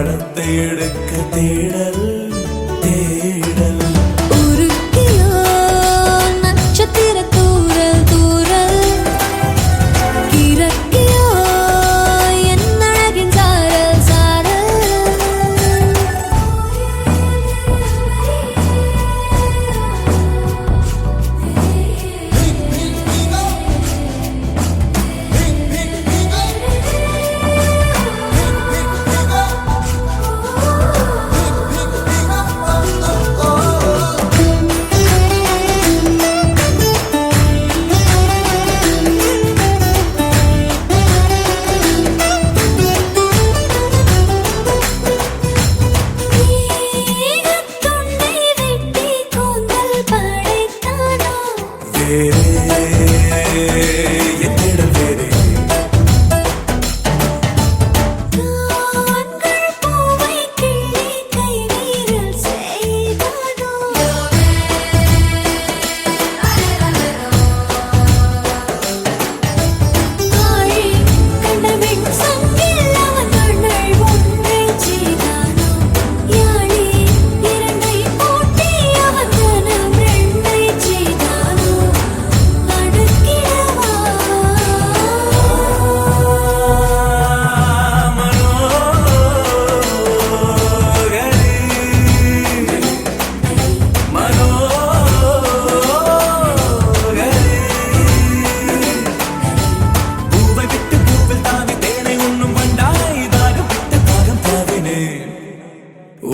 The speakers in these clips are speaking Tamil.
வளத்தை எடுக்க தேடல் தேடல். உருக்கியோ நட்சத்திர தூரல் தூரல், இறக்கியோ என் அழகின் சாரல் சாரல்.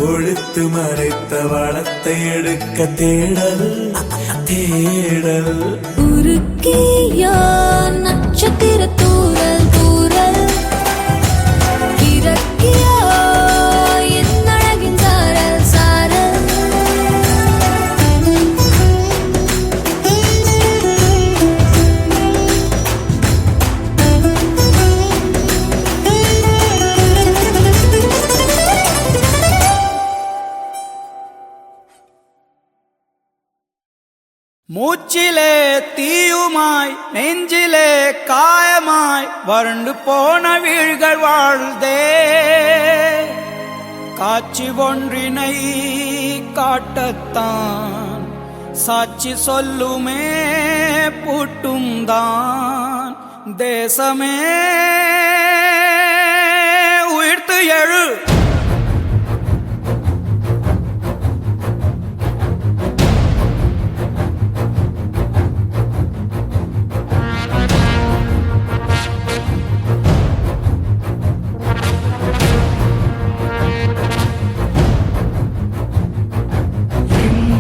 ஒழித்து மறைத்த வளத்தை எடுக்க தேடல் தேடல். உருக்கியோ நட்சத்திர தூரல் தூரல், இறக்கியோ என் அழகின் சாரல் சாரல். மூச்சிலே தீயுமாய் நெஞ்சிலே காயமாய் வறண்டு போன வீழ்கள் வாழ்தே. காட்சி ஒன்றினை காட்டத்தான் சாட்சி சொல்லுமே பூட்டும் தான். தேசமே உயிர்த்து எழு.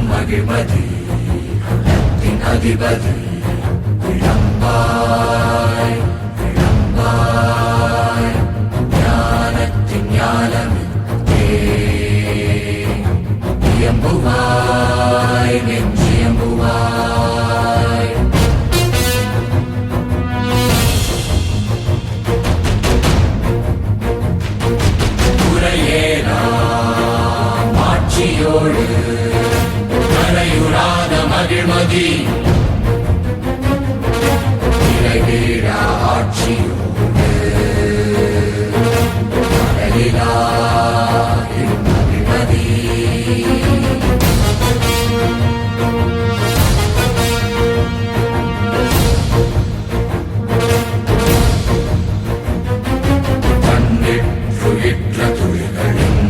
மகிழ்மதி உள்ளத்தின் அதிபதி விளம்பாய் விளம்பாய் ஞானத்தின் ஞானமித்தே இயம்புவாய் நெஞ்சியம்புவாய். உரையேனாம் ஆட்சியோடு மறையுறாத மகிழ்மதி நிறைவேறா ஆட்சியோடு மறையிலா மகிழ்மதி. கண்ணிற்றுயிற்ற துளிகளின்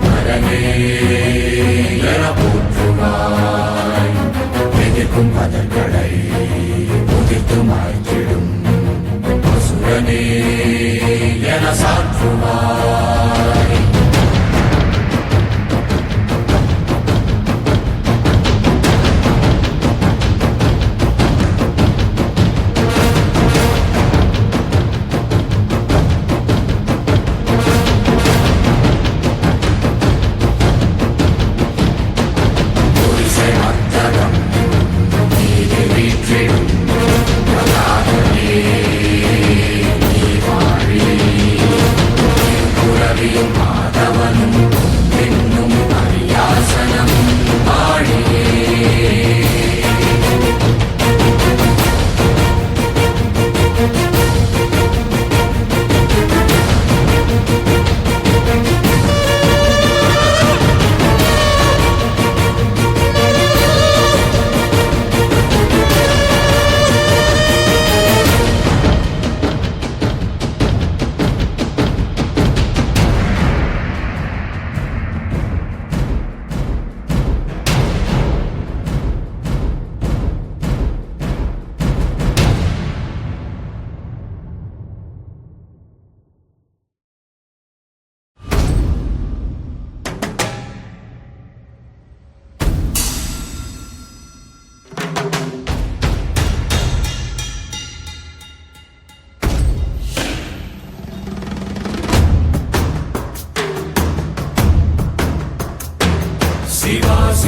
மரமே போற்றுவாய். எதிர்க்கும் பதர்களை உதிர்த்து மாய்த்திடும் அசுரனே என சாற்றுவாய்.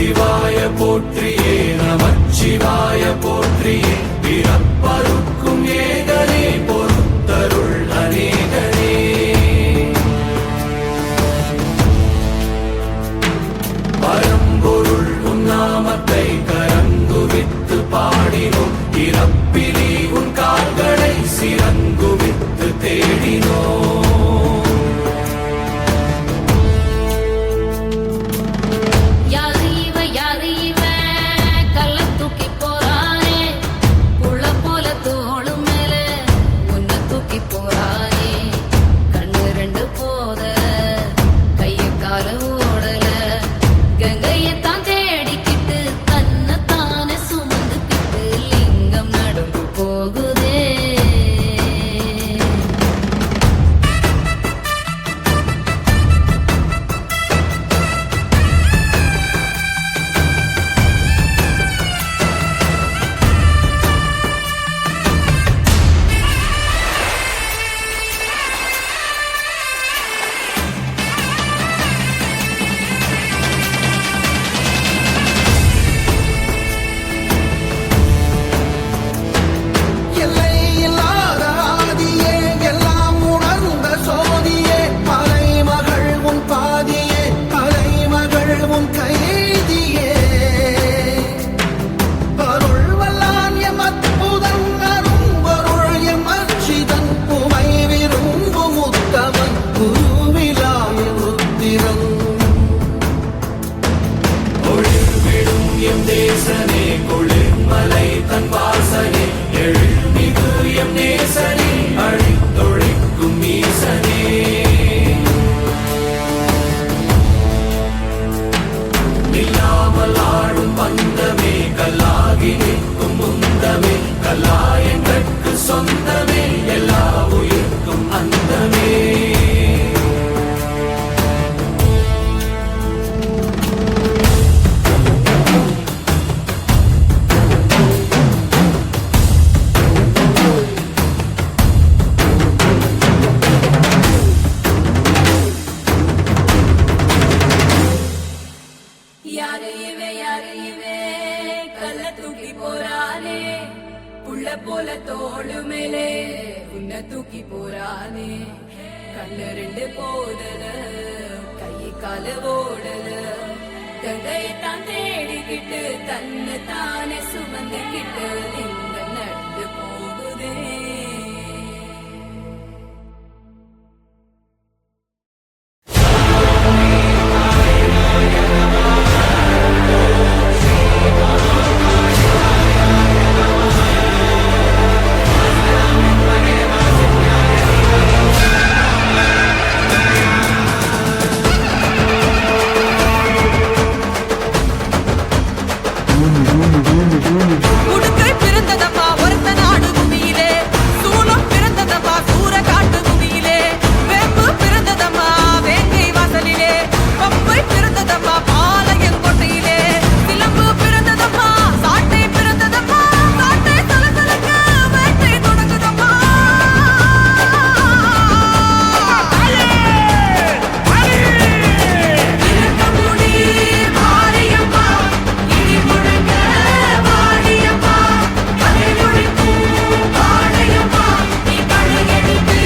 சிவாய போற்றியே நமச்சிவாய போற்றியே பிறப்பருக்கும் ஏகனே பொறுத்தருள் அநேகனே பரம்பொருள் உன்னாமத்தை கரங்குவித்து பாடினோம் இறப்பிலி உன் கால்களை சிறங்குவித்து தேடினோம் யாரு இவன் கல்ல தூக்கி போறானே புள்ள போல தோளு மேல உன்னை தூக்கி போறானே கண்ணு ரெண்டு போத கைய கால ஓடல கங்கையத்தான் தேடிக்கிட்டு தன்னை தானே சுமந்துக்கிட்டு லிங்கம் நடந்து போகுதே எல்லை இல்லாத ஆதியே எல்லாம் உணர்ந்த சோதியே மலைமகள் உன் பாதியே கலைமகள் உன் கைதியே அருள் வல்லான் எம் அற்புதன் அரும்பொருள் எம் அச்சிதன் உமை விரும்பும் உத்தமன் குருவிலாய உத்திரன் ஒளிர்விடும் எம் தேசனே குளிர்மலை தன் வாசனே எழில்மிகு எம் நேசனே அழித்தொழிக்கும் ஈசனே நில்லாமல் ஆடும் பந்தமே கல்லாகி நிற்கும் முந்தமே கல்லாயங்கட்கு சொந்தமே எல்லா உயிர்க்கும் அந்தமே யாரு இவே கல்ல தூக்கி போறானே புள்ள போல தோளு மேலே உன்னை தூக்கி போறானே கண்ணு ரெண்டு போதல கை கால ஓடல கங்கையத்தான் தேடிக்கிட்டு தன்னை தானே சுமந்துக்கிட்டு லிங்கம் நடந்து போகுதே உடுக்கை பிறந்ததப்பா ஒருத்த நாடு பூமியிலே சூலம் பிறந்ததப்பா சூற காட்டு பூமியிலே வேம்பு பிறந்ததம்மா வேங்கை வாசலிலே பம்பை பிறந்ததப்பா பாளையங்கோட்டையிலே சிலம்பு பிறந்ததப்பா சாட்டை பிறந்ததப்பா சாட்டை சலசலக்க வேட்டை தொடங்குதப்பா இறக்கமுடி மாரியம்மா இடி முழங்க வாடியம்மா அதை ஒழிக்கும் வாடையம்மா நீ களையெடுத்து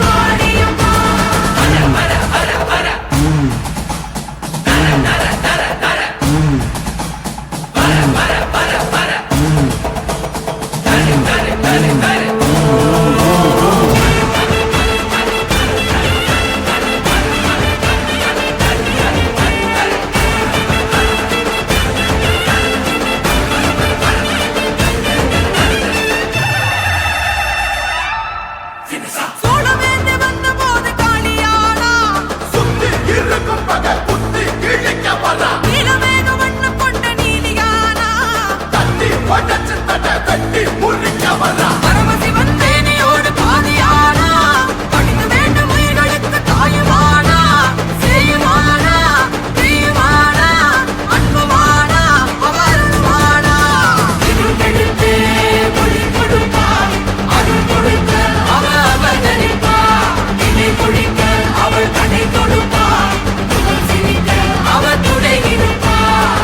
வாடியம்மா சோழவேந்து வந்த போது காளியானா சுத்தி இருக்கும் பகல் புத்தி கிழிக்க வரா நீலமேக வண்ணம் கொண்ட நீலியானா தட்டி உடச்சு தட்ட தட்டி முறிக்க வரா பரமசிவன் தேனியோடு பாதியானா படித்து வேண்டும் உயிர்களுக்கு தாயுமானா செய்யுமானா தீயுமானா அன்புமானா அவருமானா இருட்டெடுத்து ஒளி கொடுப்பார் அருள் கொடுக்க அவள் அவதரிப்பார் இணை குடிக்க அவள் கடை கொடுப்பார் சிரிக்க அவள் துணை இருப்பார்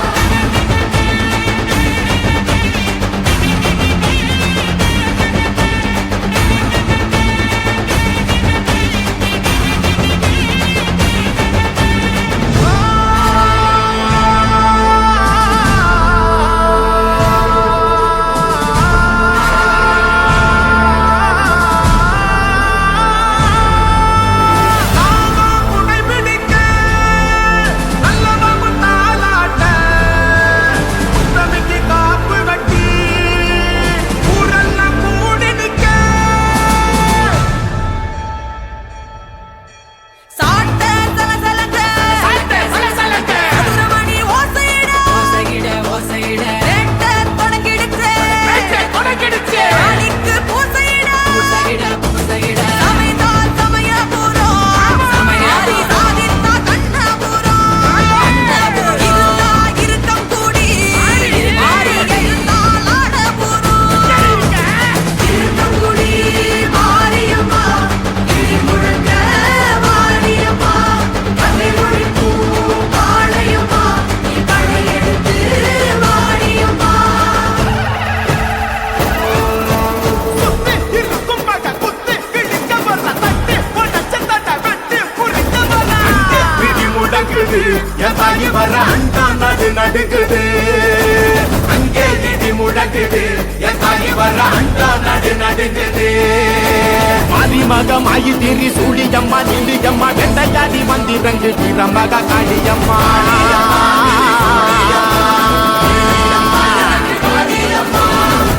நடக்குது என் தாயி வர அண்டா நடு நடுக்குது அங்கே இடி முழங்குது என் தாயி வர அண்டா நடு நடுக்குது மருமகமாயி திரி சூழியம்மா நீலியம்மா வெண்டையாடி மந்திரங்கு வீரமக காளியம்மா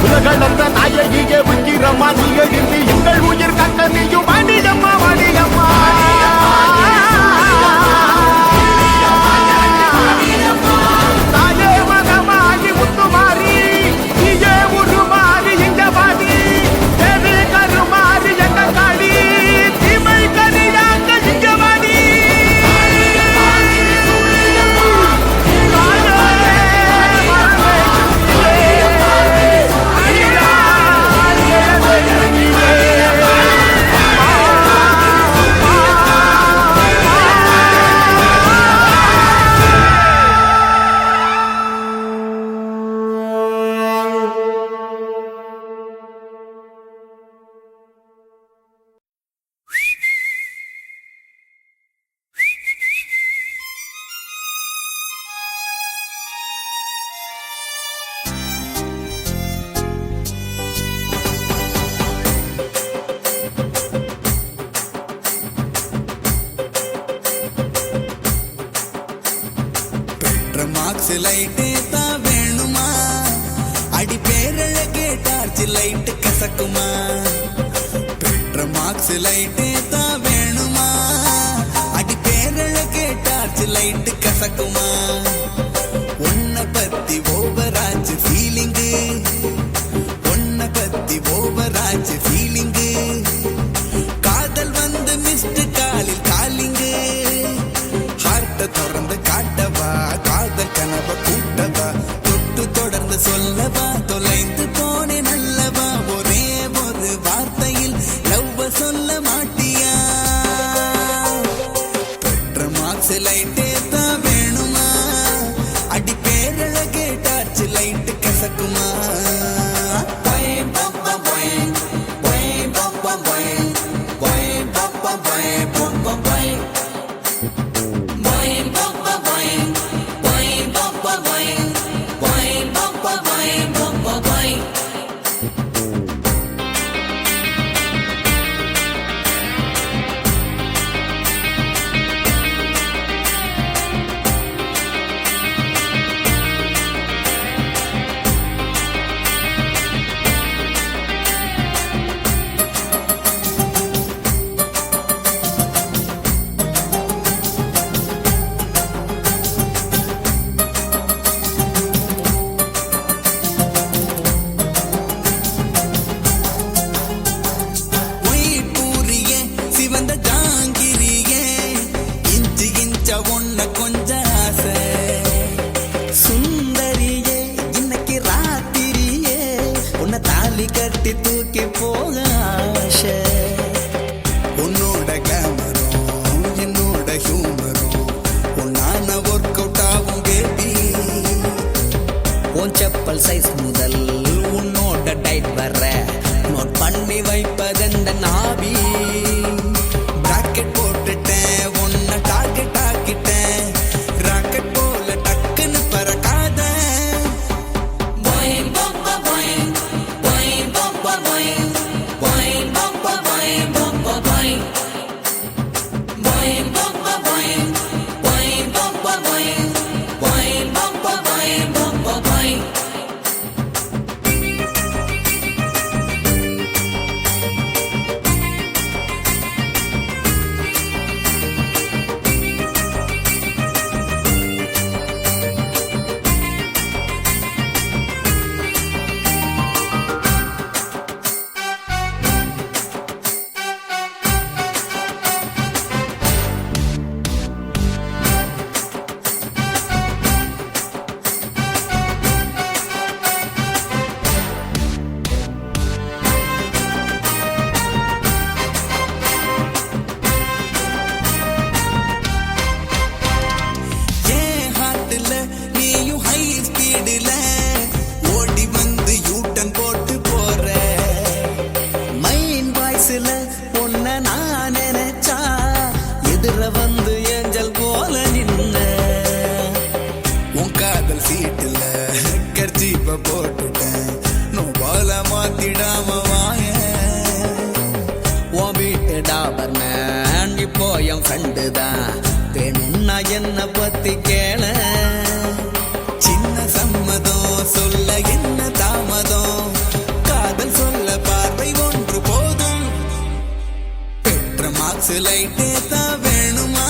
உலகளந்த நாயகியே உக்கிரம்மா நீங்க இருந்து எங்கள் உயிர் கட்ட நீயும் வாணியம்மா வாணியம்மா தாயே மகமாகி முத்துமாரி நீயே உருமாறி இங்க வாதி தேவி கருமாறி எங்க காளி தீமை கரியாங்க இங்க வாதி மார்க்ஸ் லைட்டே தான் வேணுமா அடி பேரழகே டார்ச் லைட் கசக்குமா பெற்ற மார்க்ஸ் லைட்டே தான் வேணுமா அடி பேரழகே டார்ச் லைட் கசக்குமா உன்னை பத்தி ஓவராச்சு ஃபீலிங்கு உன்னை பத்தி ஓவராச்சு ஃபீலிங்கு காதல் வந்து மிஸ்டு காலில் காலிங்கு ஹார்ட்ட திறந்து காட்டவா காதல் கனவ கூட்டவா தொட்டு தொடர்ந்து சொல்லவா தொலைந்து போனே நல்லவா ஒரே ஒரு வார்த்தையில் லவ்வ சொல்ல மாட்டியா பெற்ற மார்க்ஸ் லைட்டே தான் வேணுமா அடி பேரழகே டார்ச் லைட் கசக்குமா கட்டி தூக்கி போக ஆசை உன்னோட கிளாமரும் என்னோட ஹியூமரும் உன்னான ஒர்க் அவுட் ஆகும் பேபி உன் செப்பல் சைஸ் முதல் உன்னோட டைட் வர்ற நோட் பண்ணி வைப்பதெந்த நாபி பிராக்கெட் போட்டுட்டேன் உன்னை டார்கெட் ஆக்கிட்டேன் ராக்கெட் போல டக்குன்னு பறக்காத போட்டுட்டேன் நோபால மாத்திடாம வாய உன் வீட்டு டாபர் மேன் இப்போ என் ஃப்ரெண்டு தான் வேணும்னா என்ன பத்தி கேள சின்ன சம்மதம் சொல்ல என்ன தாமதம் காதல் சொல்ல பார்வை ஒன்று போதும் பெற்ற மார்க்ஸ் லைட்டே தான் வேணுமா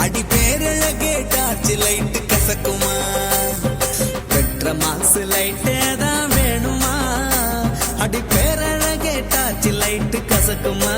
அடி பேரழகே டார்ச் லைட்டு கசக்குமா பெற்ற மார்க்ஸ் லைட்டே தான் வேணுமா அடி பேரழகே டார்ச் லைட்டு கசக்குமா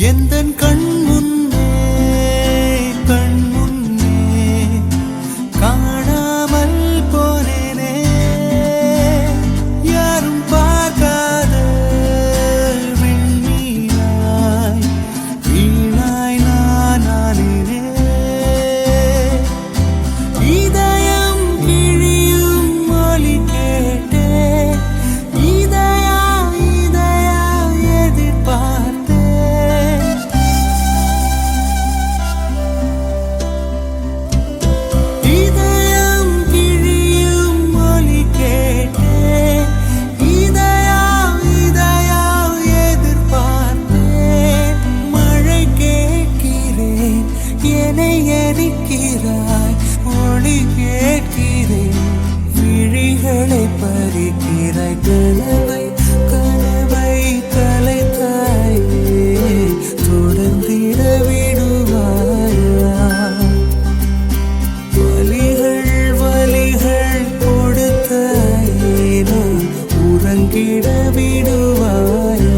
எந்தன் கண் முன்னே காணாமல் போனேனே யாரும் பார்க்காத விண்மீனாய் வீணாய் நானானே இதயம் கிழியும் மொழி கேட்டே இதயா எதிர்பார்த்தே இதயம் கிழியும் மொழி கேட்டே இதயா எதிர்பார்த்தேன் மழை கேட்கிறேன் என்னை எரிக்கிறாய் ஒளி கேட்கிறேன் விழிகளை பறிக்கிறாய் கனவை கலைத்தாயே தொடர்ந்திட விடுவாயா வலிகள் கொடுத்தாயே உறங்கிட விடுவாயா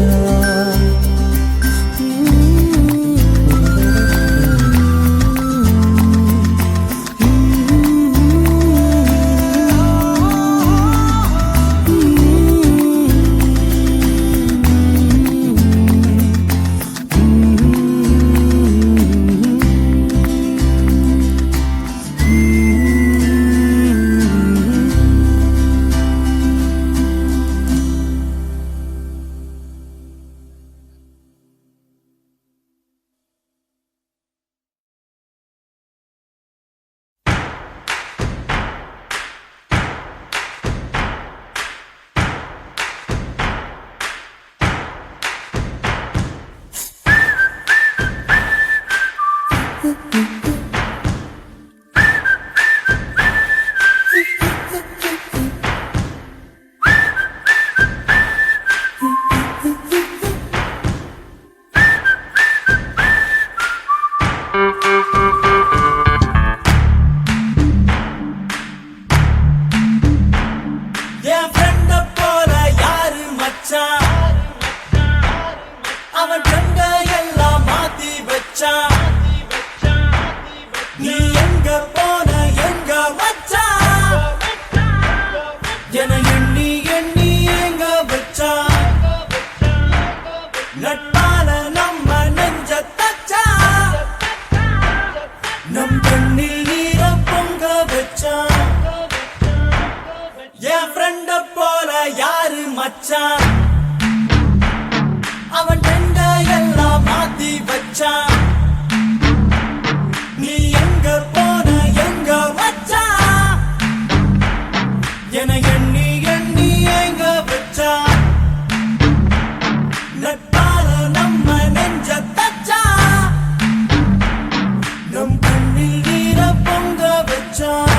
என் ஃப்ரெண்ட போல யாரு மச்சான் அவன் ஃப்ரெண்ட எல்லாம் மாத்தி வச்சான் நீ எங்க போன எங்க மச்சான் என எண்ணி எண்ணி எங்க வச்சான் நட்பால நம்ம நெஞ்ச தச்சான் நம் கண்ணில் நீர பொங்க வச்சான் என் ஃப்ரெண்ட போல யாரு மச்சான் அவன் ஃப்ரெண்ட எல்லாம் மாத்தி வச்சான் நீ எங்க போன எங்க மச்சான் என எண்ணி எண்ணி எங்க வச்சான் நட்பால நம்ம நெஞ்ச தச்சான் நம் கண்ணில் நீர பொங்க வச்சான்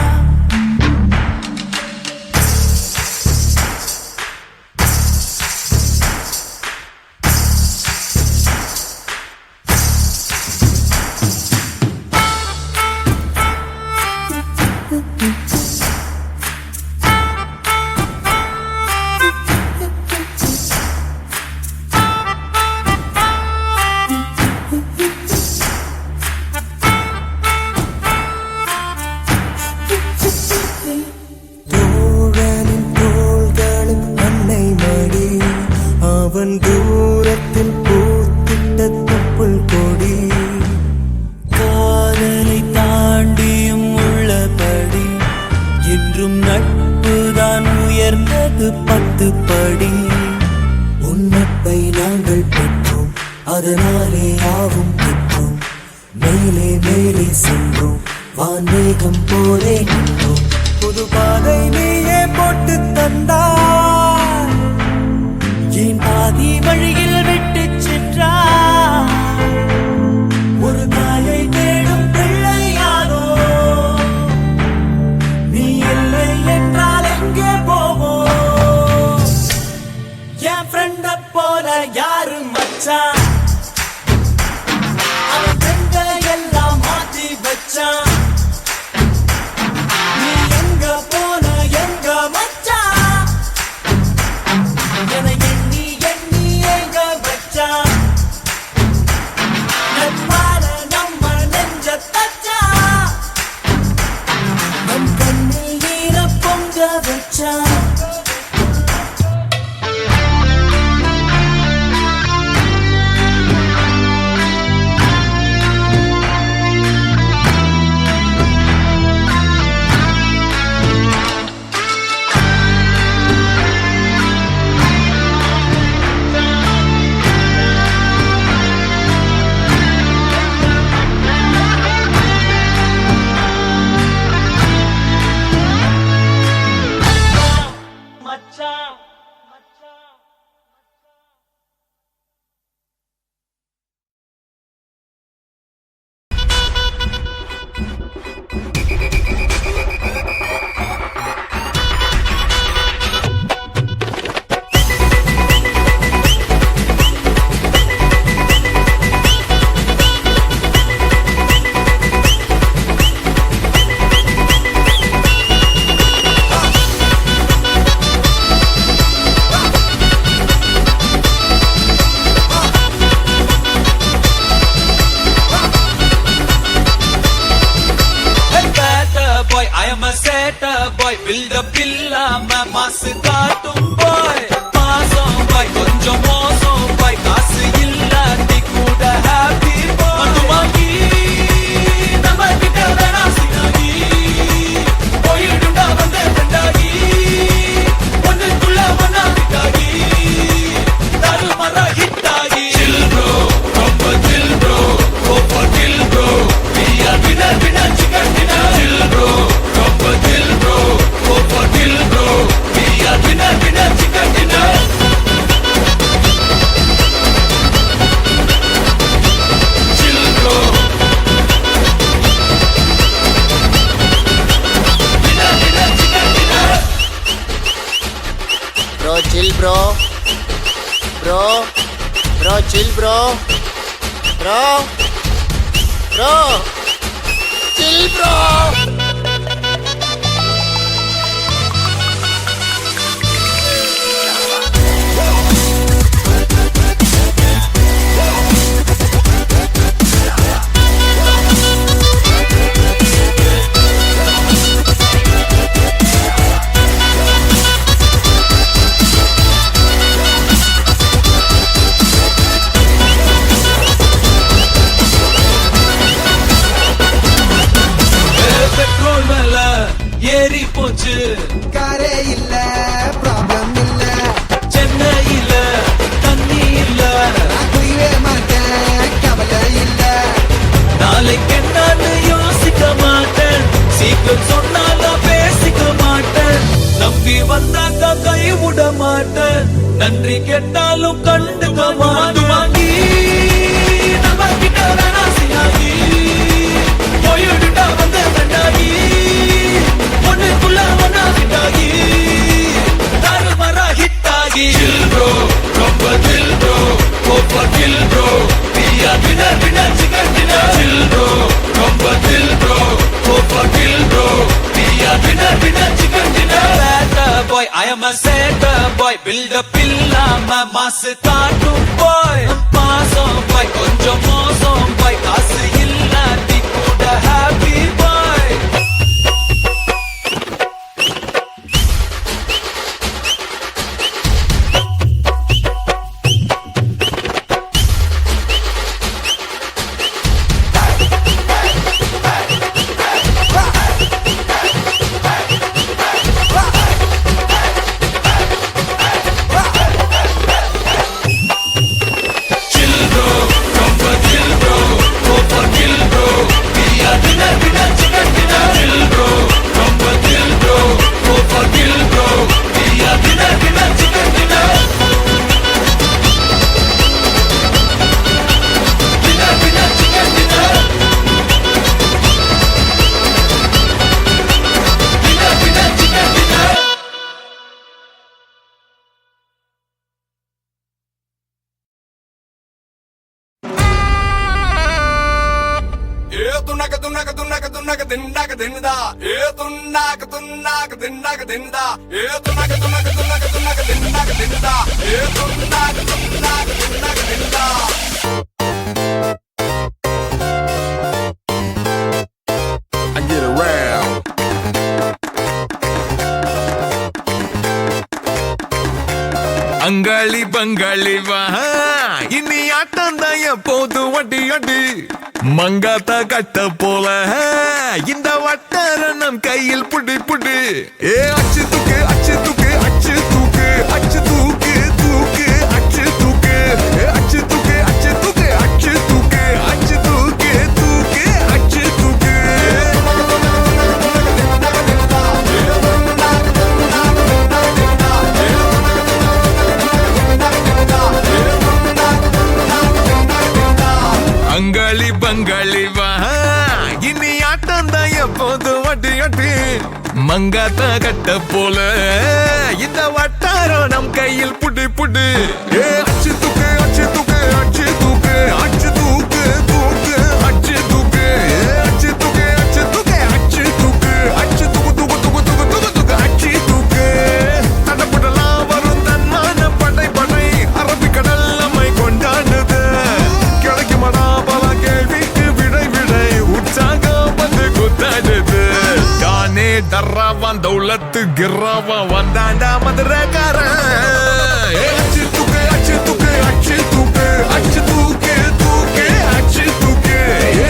நட்புதான் உயர்ந்தது 10 படி. உன்னப்பை நாங்கள் பெற்றோம், அதனாலே யாவும் பெற்றோம். மேலே மேலே சென்றோம், வான்மேகம் போலே நின்றோம். புது பாதை நீயே போட்டு தந்தாய், ஏன் பாதி வழியில் விட்டு சென்றாய்? ஒரு தாயை தேடும் பிள்ளையானோ, நீ இல்லை என்றால் எங்கே போவோம்? என் ஃப்ரெண்ட போல யாரு மச்சான், அவன் ஃப்ரெண்ட எல்லாம் மாத்தி வச்சான். நீ எங்க போன எங்க மச்சான், என எண்ணி எண்ணி எங்க வச்சான். நட்பால நம்ம நெஞ்ச தச்சான், நம் கண்ணில் நீர பொங்க வச்சான். மச்சான். boy, I am a setter boy, build up இல்லாம மாசு காட்டும் boy, பாசம் boy, கொஞ்சம் மோசம் boy, காசு இல்லாட்டி கூட happy boy. மதுமாகி நம்ம கிட்ட வேணா சினாகி, போயிடுண்டா வந்த ஃப்ரெண்டாகி, ஒன்னுக்குள்ள ஒன்னா விட்டாகி, தருமர ஹிட்டாகி. Chill bro, ரொம்ப chill bro, go for kill bro, we are winner winner chicken dinner. Chill bro, ரொம்ப chill bro, go for kill bro, we are winner winner chicken dinner. Chill bro, winner winner chicken dinner. Bro, chill bro. Bro, chill bro. Bro, chill bro. Petrol மேல ஏறி போச்சு, காரே இல்ல, ப்ராப்ளம் இல்ல, சென்னையில தண்ணி இல்ல, நான் குடிவே மாட்டேன், கவலை இல்ல. நாளைக்கு என்னன்னு யோசிக்க மாட்டேன், சீக்கிரம் சொன்னாலும் பேசிக்க மாட்டேன், நம்பி வந்தாக்கா கை விட மாட்டேன், நன்றி கேட்டாலும் கண்டுக்க மாட்டேன். வாங்கி நம்ம கிட்ட வேணா சினாகி, போயிடுண்டா வந்த ஃப்ரெண்டாகி, ஒன்னுக்குள்ள ஒன்னா விட்டாகி, தருமர ஹிட்டாகி. Chill bro, ரொம்ப chill bro, go for kill bro, we are winner winner chicken dinner. Chill bro, ரொம்ப chill bro, go for kill bro, we are winner winner chicken dinner. Better boy, I am a setter boy, build up இல்லாம மாசு காட்டும் boy, பாசம் boy, கொஞ்சம் மோசம் boy, காசு இல்லாட்டி கூட happy boy. துண்ணாக்கு திண்டாக்கு தின்னுதா A துண்ணாக்கு துண்ணாக்கு திண்டாக்கு தின்னுதா A துண்ணாக்கு துண்ணாக்கு துண்ணாக்கு துண்ணாக்கு திண்டாக்கு தின்னுதா A துண்ணாக்கு துண்ணாக்கு திண்டாக்கு தின்னுதா I get around. அங்காளி பங்காளி வா இனி ஆட்டம் தான் எப்போது வட்டி அடி மங்காத்தா கட்ட போல இந்த வட்டாரணம் கையில் புடி புடி ஏ அச்சு தூக்கு அச்சு தூக்கு அச்சு தூக்கு அச்சு தூக்கு தூக்கு அச்சு தூக்கு அச்சு தூக்கு அச்சு தூக்கு அச்சு தூக்கு அச்சு தூக்கு தூக்கு அச்சு தூக்கு அங்காளி பங்காளி வா இனி ஆட்டம் தான் எப்போது வட்டி அட்டி மங்காத்தா கட்ட போல இந்த வட்டாரம் நம் கையில் புடி புடி ஏ அச்சு தூக்கு அச்சு தூக்கு அச்சு தூக்கு அச்சு தூக்கு தூக்கு அச்சு தூக்கு அச்சு தூக்கு அச்சு தூக்கு அச்சு தூக்கு அச்சு தூக்கு தூக்கு தூக்கு தூக்கு தூக்கு தூக்கு அச்சு தூக்கு தடப்படலாம் வரும் தன்மான படை படை அரபிக்கடல் நம்மை கொண்டாடுது கிடைக்குமடா பல கேள்விக்கு விடை விடை உற்சாகம் வந்து குத்தாடுது தானே டர்ராவான் தௌலத்து கிர்ராவான் வந்தாண்டா மதுரக்காரன் அச்சு தூக்கு அச்சு தூக்கு அச்சு தூக்கு அச்சு தூக்கு தூக்கு அச்சு தூக்கு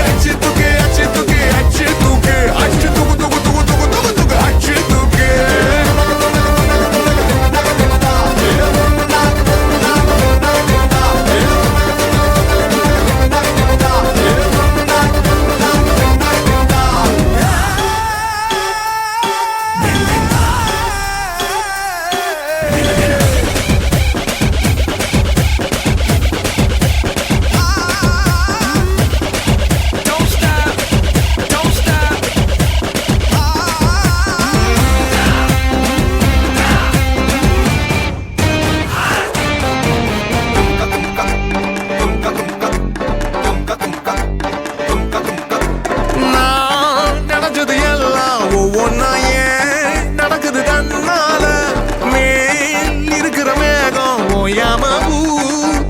அச்சு தூக்கு அச்சு தூக்கு அச்சு தூக்கு அச்சு தூக்கு தூக்கு தூக்கு தூக்கு தூக்கு தூக்கு அச்சு தூக்கு நான் நினைச்சது எல்லாம் ஒவ்வொன்னா ஏன் நடக்குது தன்னால மேல் இருக்கிற மேகம் ஓயாம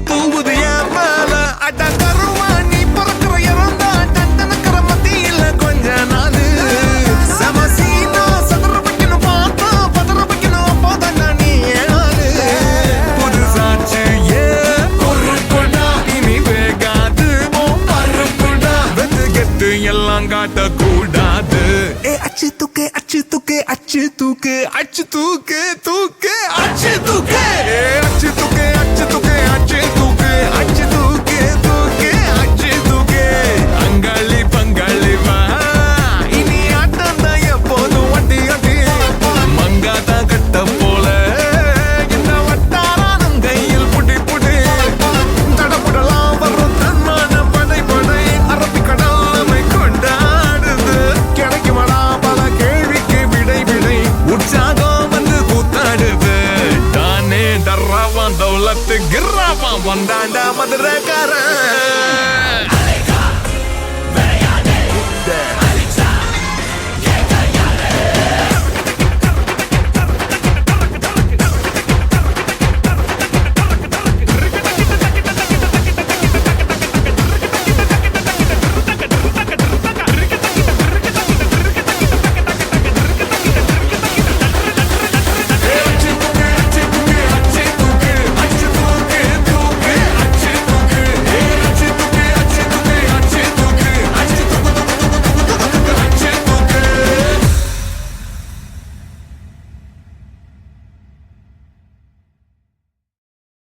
தூவுது என் மேல அட கருவா நீ பறக்கிற இறந்தா டண்டனக்கிற மத்தியில கொஞ்ச நாளு சமசீனா சதுர வைக்கணும் பார்த்தா பதற வைக்கணும் அப்போதான் நீ ஏழு புதுசாச்சு ஏ பொறுப்புடா இனி வேகாது பருப்புடா வெத்து கெட்டு எல்லாம் காட்டக்கூடாது ஏ அச்சு தூக்கு அச்சு தூக்கு அச்சு தூக்கு அச்சு தூக்கு தூக்கு அச்சு தூக்கு ஏ அச்சு தூக்கு அச்சு தூக்கு அச்சு தூக்கு அச்சு தூக்கு தூக்கு அச்சு தூக்கு அங்காளி பங்காளி வா இனி ஆட்டம் தான் எப்போதும் வட்டி அட்டி மங்காத்தா கட்ட போல இந்த வட்டாரம் கையில் புடி புடி தடப்படலாம் வரும் தன்மான படை படை அரபிக்கடல் நம்மை கொண்டாடுது கிடைக்குமடா பல கேள்விக்கு விடை விடை உற்சாகம் வந்து கூத்தாடுது தானே டர்ராவான் தௌலத்து கிர்ராவான் வந்தாண்டா மதுரக்காரன்